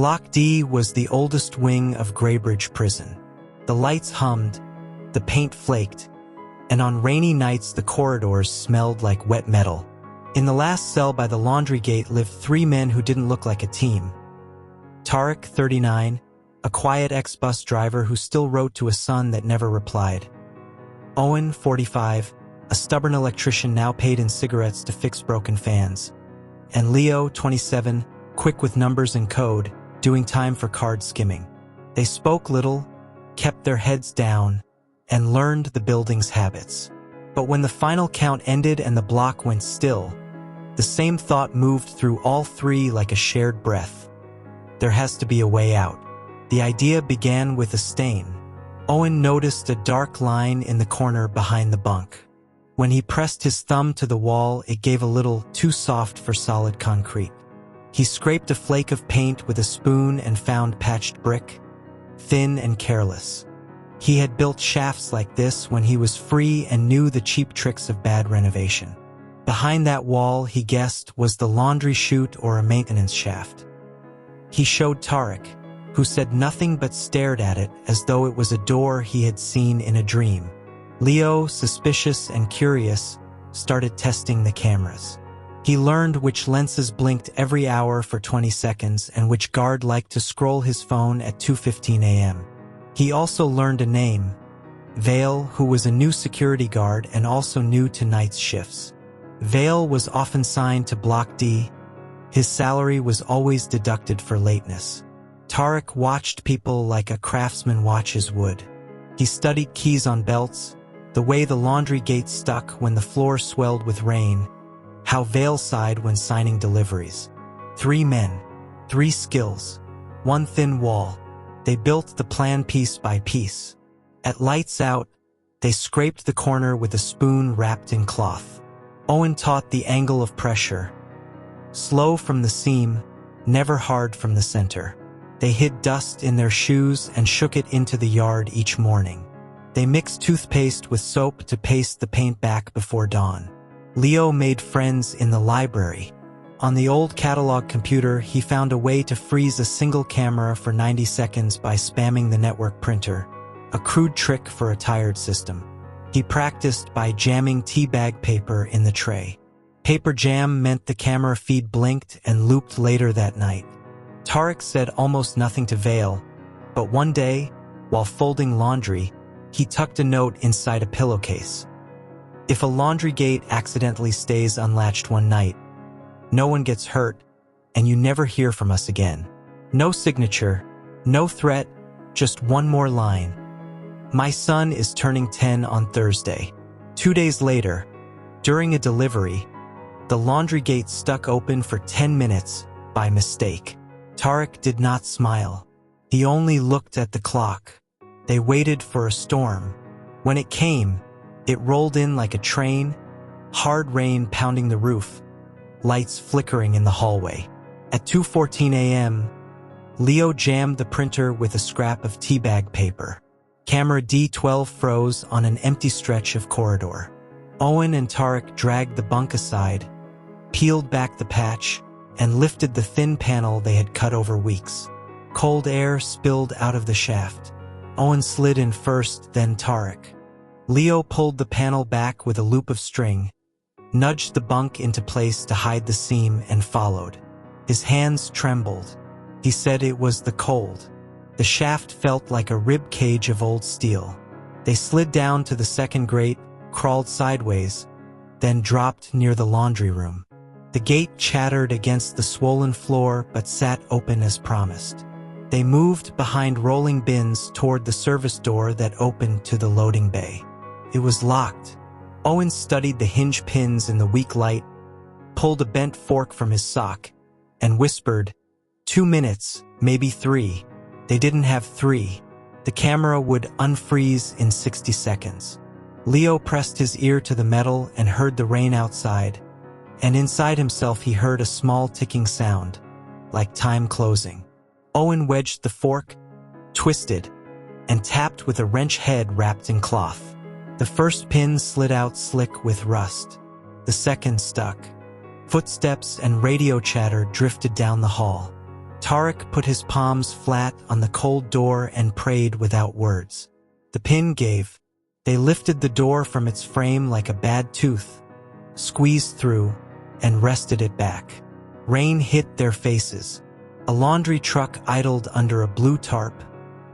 Block D was the oldest wing of Greybridge Prison. The lights hummed, the paint flaked, and on rainy nights the corridors smelled like wet metal. In the last cell by the laundry gate lived 3 men who didn't look like a team. Tariq, 39, a quiet ex-bus driver who still wrote to a son that never replied. Owen, 45, a stubborn electrician now paid in cigarettes to fix broken fans. And Leo, 27, quick with numbers and code, doing time for card skimming. They spoke little, kept their heads down, and learned the building's habits. But when the final count ended and the block went still, the same thought moved through all 3 like a shared breath. There has to be a way out. The idea began with a stain. Owen noticed a dark line in the corner behind the bunk. When he pressed his thumb to the wall, it gave a little too soft for solid concrete. He scraped a flake of paint with a spoon and found patched brick, thin and careless. He had built shafts like this when he was free and knew the cheap tricks of bad renovation. Behind that wall, he guessed, was the laundry chute or a maintenance shaft. He showed Tariq, who said nothing but stared at it as though it was a door he had seen in a dream. Leo, suspicious and curious, started testing the cameras. He learned which lenses blinked every hour for 20 seconds and which guard liked to scroll his phone at 2:15 a.m. He also learned a name, Vale, who was a new security guard and also new to night's shifts. Vale was often signed to Block D. His salary was always deducted for lateness. Tariq watched people like a craftsman watches wood. He studied keys on belts, the way the laundry gate stuck when the floor swelled with rain, how Vale sighed when signing deliveries. 3 men, 3 skills, 1 thin wall. They built the plan piece by piece. At lights out, they scraped the corner with a spoon wrapped in cloth. Owen taught the angle of pressure. Slow from the seam, never hard from the center. They hid dust in their shoes and shook it into the yard each morning. They mixed toothpaste with soap to paste the paint back before dawn. Leo made friends in the library. On the old catalog computer, he found a way to freeze a single camera for 90 seconds by spamming the network printer, a crude trick for a tired system. He practiced by jamming teabag paper in the tray. Paper jam meant the camera feed blinked and looped later that night. Tariq said almost nothing to Vale, but one day, while folding laundry, he tucked a note inside a pillowcase. If a laundry gate accidentally stays unlatched one night, no one gets hurt, and you never hear from us again. No signature, no threat, just one more line. My son is turning 10 on Thursday. 2 days later, during a delivery, the laundry gate stuck open for 10 minutes by mistake. Tariq did not smile. He only looked at the clock. They waited for a storm. When it came, it rolled in like a train, hard rain pounding the roof, lights flickering in the hallway. At 2:14 a.m., Leo jammed the printer with a scrap of teabag paper. Camera D12 froze on an empty stretch of corridor. Owen and Tariq dragged the bunk aside, peeled back the patch, and lifted the thin panel they had cut over weeks. Cold air spilled out of the shaft. Owen slid in first, then Tariq. Leo pulled the panel back with a loop of string, nudged the bunk into place to hide the seam, and followed. His hands trembled. He said it was the cold. The shaft felt like a rib cage of old steel. They slid down to the second grate, crawled sideways, then dropped near the laundry room. The gate chattered against the swollen floor but sat open as promised. They moved behind rolling bins toward the service door that opened to the loading bay. It was locked. Owen studied the hinge pins in the weak light, pulled a bent fork from his sock, and whispered, 2 minutes, maybe 3. They didn't have 3. The camera would unfreeze in 60 seconds. Leo pressed his ear to the metal and heard the rain outside, and inside himself he heard a small ticking sound, like time closing. Owen wedged the fork, twisted, and tapped with a wrench head wrapped in cloth. The first pin slid out slick with rust. The second stuck. Footsteps and radio chatter drifted down the hall. Tariq put his palms flat on the cold door and prayed without words. The pin gave. They lifted the door from its frame like a bad tooth, squeezed through, and rested it back. Rain hit their faces. A laundry truck idled under a blue tarp,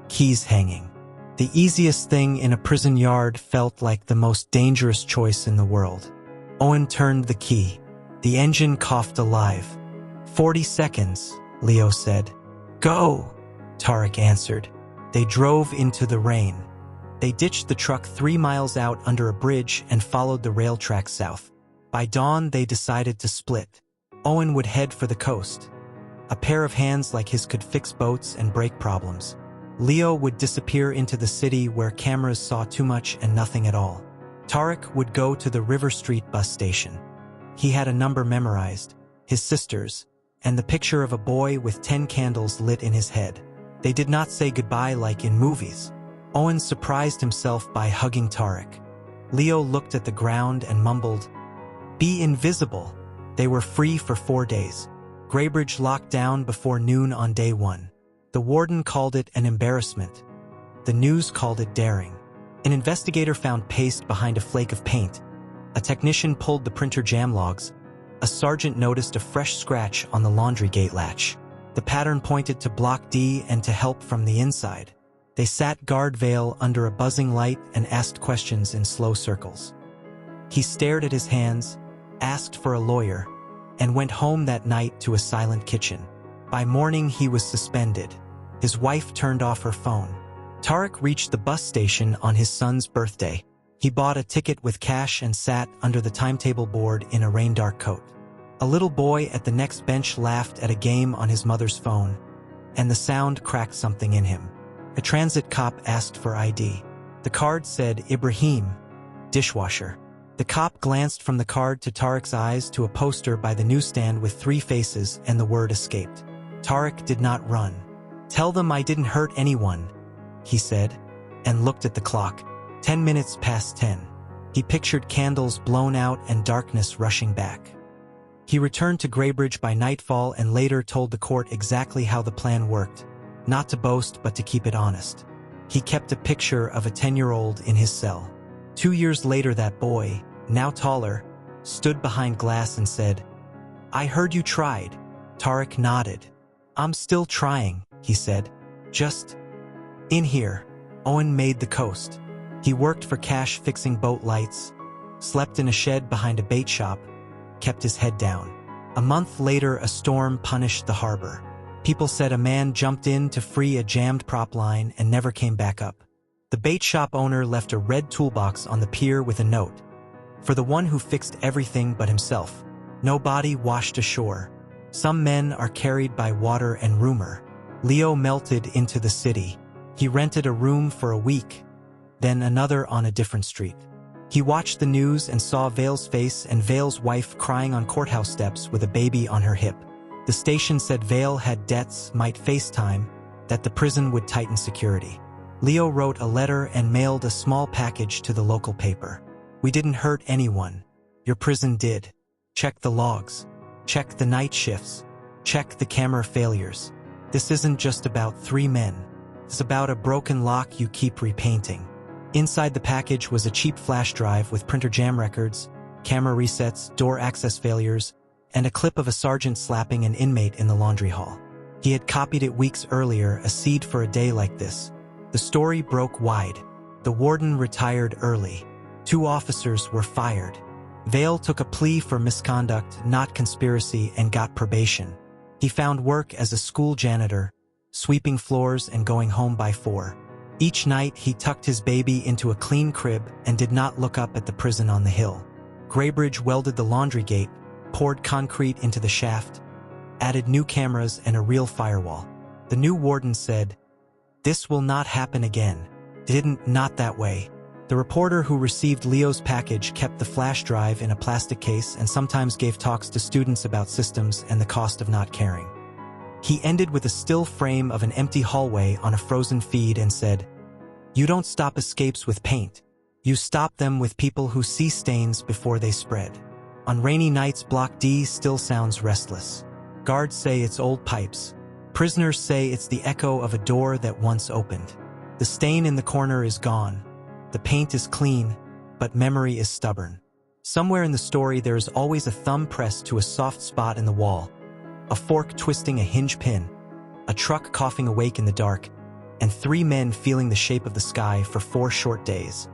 keys hanging. The easiest thing in a prison yard felt like the most dangerous choice in the world. Owen turned the key. The engine coughed alive. 40 seconds, Leo said. Go, Tariq answered. They drove into the rain. They ditched the truck 3 miles out under a bridge and followed the rail track south. By dawn, they decided to split. Owen would head for the coast. A pair of hands like his could fix boats and brake problems. Leo would disappear into the city where cameras saw too much and nothing at all. Tariq would go to the River Street bus station. He had a number memorized, his sister's, and the picture of a boy with 10 candles lit in his head. They did not say goodbye like in movies. Owen surprised himself by hugging Tariq. Leo looked at the ground and mumbled, "Be invisible." They were free for 4 days. Greybridge locked down before noon on day 1. The warden called it an embarrassment. The news called it daring. An investigator found paste behind a flake of paint. A technician pulled the printer jam logs. A sergeant noticed a fresh scratch on the laundry gate latch. The pattern pointed to Block D and to help from the inside. They sat guard Vale under a buzzing light and asked questions in slow circles. He stared at his hands, asked for a lawyer, and went home that night to a silent kitchen. By morning, he was suspended. His wife turned off her phone. Tariq reached the bus station on his son's birthday. He bought a ticket with cash and sat under the timetable board in a rain-dark coat. A little boy at the next bench laughed at a game on his mother's phone, and the sound cracked something in him. A transit cop asked for ID. The card said Ibrahim, dishwasher. The cop glanced from the card to Tariq's eyes to a poster by the newsstand with 3 faces, and the word escaped. Tariq did not run. "Tell them I didn't hurt anyone," he said, and looked at the clock. 10 minutes past 10. He pictured candles blown out and darkness rushing back. He returned to Greybridge by nightfall and later told the court exactly how the plan worked, not to boast but to keep it honest. He kept a picture of a 10-year-old in his cell. 2 years later, that boy, now taller, stood behind glass and said, "I heard you tried." Tariq nodded. "I'm still trying," he said. "Just in here." Owen made the coast. He worked for cash fixing boat lights, slept in a shed behind a bait shop, kept his head down. A month later, a storm punished the harbor. People said a man jumped in to free a jammed prop line and never came back up. The bait shop owner left a red toolbox on the pier with a note. For the one who fixed everything but himself. No body washed ashore. Some men are carried by water and rumor. Leo melted into the city. He rented a room for a week, then another on a different street. He watched the news and saw Vale's face and Vale's wife crying on courthouse steps with a baby on her hip. The station said Vale had debts, might face time, that the prison would tighten security. Leo wrote a letter and mailed a small package to the local paper. "We didn't hurt anyone. Your prison did. Check the logs. Check the night shifts. Check the camera failures. This isn't just about 3 men. It's about a broken lock you keep repainting." Inside the package was a cheap flash drive with printer jam records, camera resets, door access failures, and a clip of a sergeant slapping an inmate in the laundry hall. He had copied it weeks earlier, a seed for a day like this. The story broke wide. The warden retired early. 2 officers were fired. Vale took a plea for misconduct, not conspiracy, and got probation. He found work as a school janitor, sweeping floors and going home by 4. Each night, he tucked his baby into a clean crib and did not look up at the prison on the hill. Greybridge welded the laundry gate, poured concrete into the shaft, added new cameras and a real firewall. The new warden said, "This will not happen again." Didn't, not that way. The reporter who received Leo's package kept the flash drive in a plastic case and sometimes gave talks to students about systems and the cost of not caring. He ended with a still frame of an empty hallway on a frozen feed and said, "You don't stop escapes with paint. You stop them with people who see stains before they spread." On rainy nights, Block D still sounds restless. Guards say it's old pipes. Prisoners say it's the echo of a door that once opened. The stain in the corner is gone. The paint is clean, but memory is stubborn. Somewhere in the story there is always a thumb pressed to a soft spot in the wall, a fork twisting a hinge pin, a truck coughing awake in the dark, and 3 men feeling the shape of the sky for 4 short days.